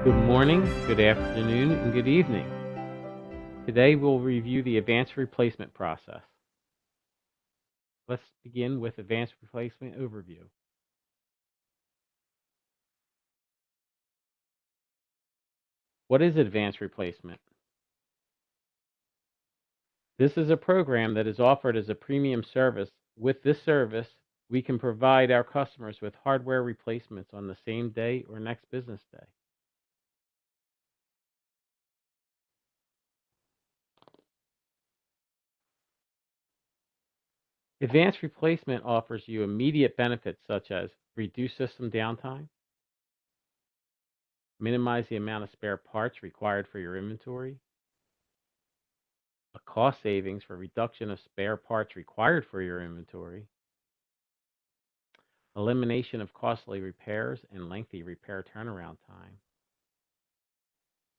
Good morning, good afternoon, and good evening. Today we'll review the advanced replacement process. Let's begin with advanced replacement overview. What is advanced replacement? This is a program that is offered as a premium service. With this service, we can provide our customers with hardware replacements on the same day or next business day. Advanced replacement offers you immediate benefits such as reduced system downtime, minimize the amount of spare parts required for your inventory, a cost savings for reduction of spare parts required for your inventory, elimination of costly repairs and lengthy repair turnaround time,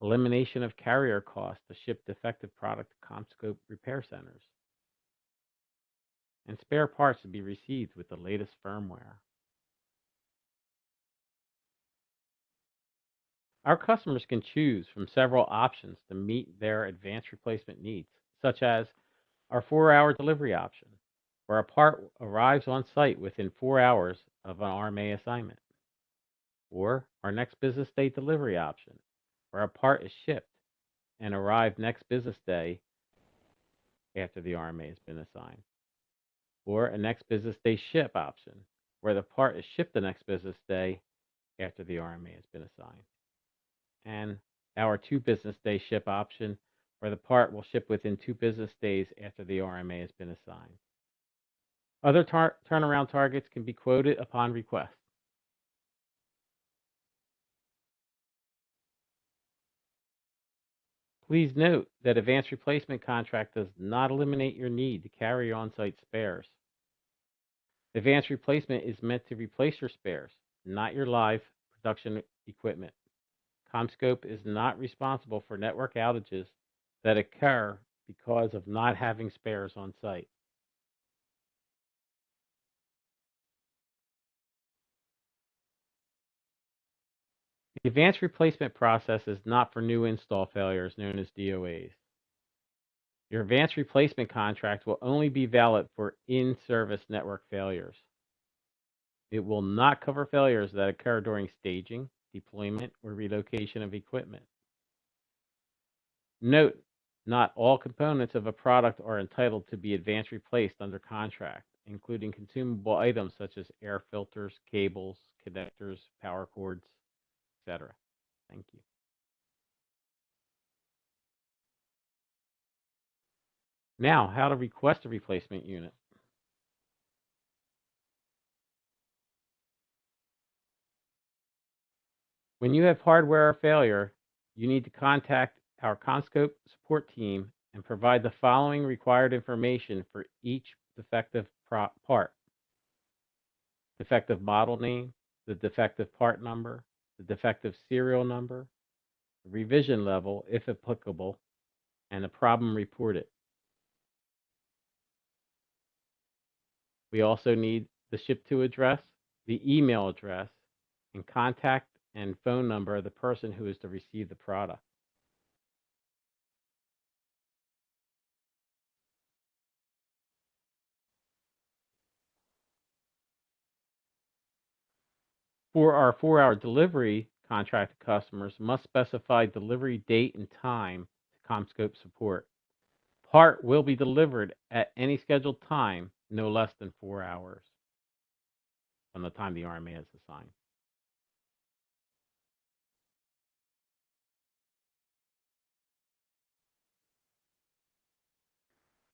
elimination of carrier costs to ship defective product to CommScope repair centers, and spare parts to be received with the latest firmware. Our customers can choose from several options to meet their advanced replacement needs, such as our 4-hour delivery option, where a part arrives on site within 4 hours of an RMA assignment, or our next business day delivery option, where a part is shipped and arrived next business day after the RMA has been assigned, or a next business day ship option, where the part is shipped the next business day after the RMA has been assigned, and our 2 business day ship option, where the part will ship within 2 business days after the RMA has been assigned. Other turnaround targets can be quoted upon request. Please note that advanced replacement contract does not eliminate your need to carry on-site spares. Advanced replacement is meant to replace your spares, not your live production equipment. CommScope is not responsible for network outages that occur because of not having spares on site. The advanced replacement process is not for new install failures known as DOAs. Your advanced replacement contract will only be valid for in-service network failures. It will not cover failures that occur during staging, deployment, or relocation of equipment. Note, not all components of a product are entitled to be advanced replaced under contract, including consumable items such as air filters, cables, connectors, power cords, etc. Thank you. Now, how to request a replacement unit. When you have hardware failure, you need to contact our CommScope support team and provide the following required information for each defective part: defective model name, the defective part number, the defective serial number, the revision level, if applicable, and the problem reported. We also need the ship to address, the email address, and contact and phone number of the person who is to receive the product. For our 4-hour delivery, contracted customers must specify delivery date and time to CommScope support. Part will be delivered at any scheduled time, no less than 4 hours from the time the RMA is assigned.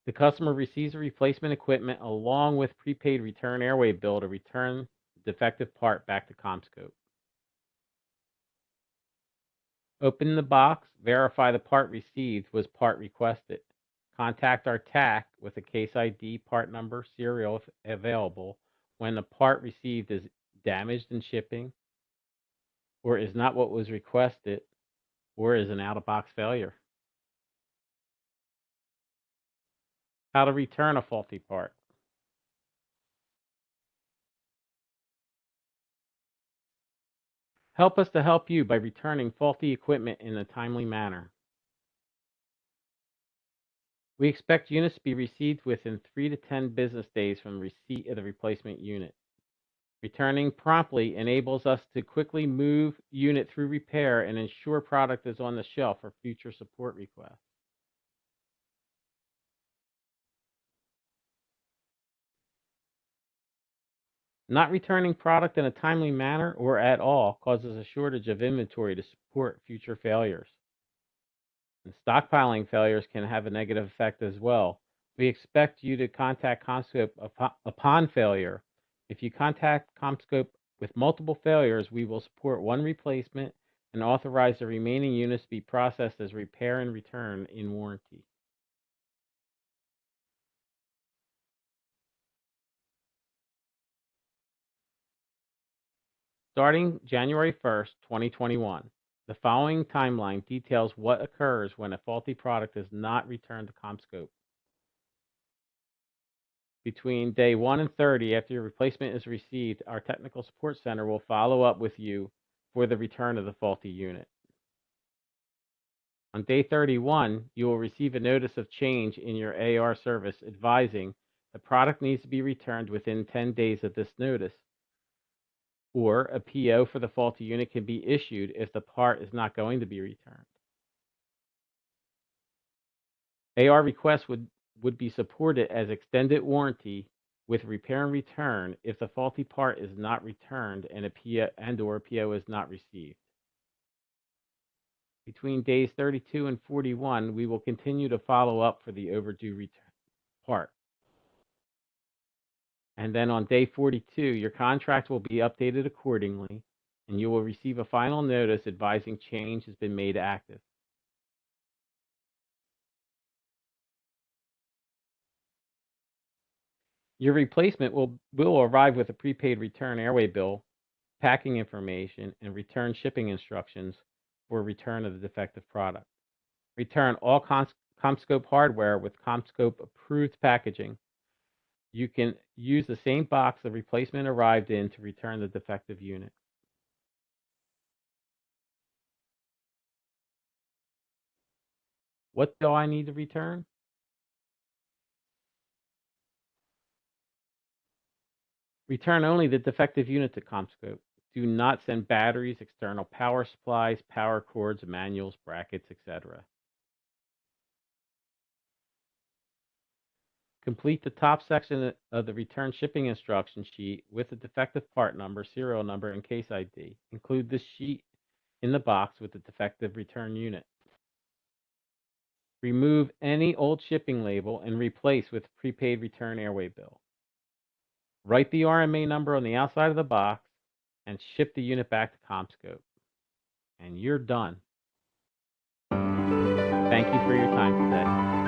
The customer receives the replacement equipment along with prepaid return airway bill to return the defective part back to CommScope. Open the box, verify the part received was part requested. Contact our TAC with a case ID, part number, serial if available when the part received is damaged in shipping, or is not what was requested, or is an out-of-box failure. How to return a faulty part. Help us to help you by returning faulty equipment in a timely manner. We expect units to be received within 3 to 10 business days from receipt of the replacement unit. Returning promptly enables us to quickly move unit through repair and ensure product is on the shelf for future support requests. Not returning product in a timely manner or at all causes a shortage of inventory to support future failures. And stockpiling failures can have a negative effect as well. We expect you to contact CommScope upon failure. If you contact CommScope with multiple failures, we will support one replacement and authorize the remaining units to be processed as repair and return in warranty. Starting January 1st, 2021, the following timeline details what occurs when a faulty product is not returned to CommScope. Between day 1 and 30 after your replacement is received, our technical support center will follow up with you for the return of the faulty unit. On day 31, you will receive a notice of change in your AR service advising the product needs to be returned within 10 days of this notice, or a PO for the faulty unit can be issued if the part is not going to be returned. AR requests would be supported as extended warranty with repair and return if the faulty part is not returned and a PO or a PO is not received. Between days 32 and 41, we will continue to follow up for the overdue return part. And then on day 42, your contract will be updated accordingly, and you will receive a final notice advising change has been made active. Your replacement will arrive with a prepaid return airway bill, packing information, and return shipping instructions for return of the defective product. Return all CommScope hardware with CommScope approved packaging. You can use the same box the replacement arrived in to return the defective unit. What do I need to return? Return only the defective unit to CommScope. Do not send batteries, external power supplies, power cords, manuals, brackets, etc. Complete the top section of the return shipping instruction sheet with the defective part number, serial number, and case ID. Include this sheet in the box with the defective return unit. Remove any old shipping label and replace with prepaid return airway bill. Write the RMA number on the outside of the box and ship the unit back to CommScope. And you're done. Thank you for your time today.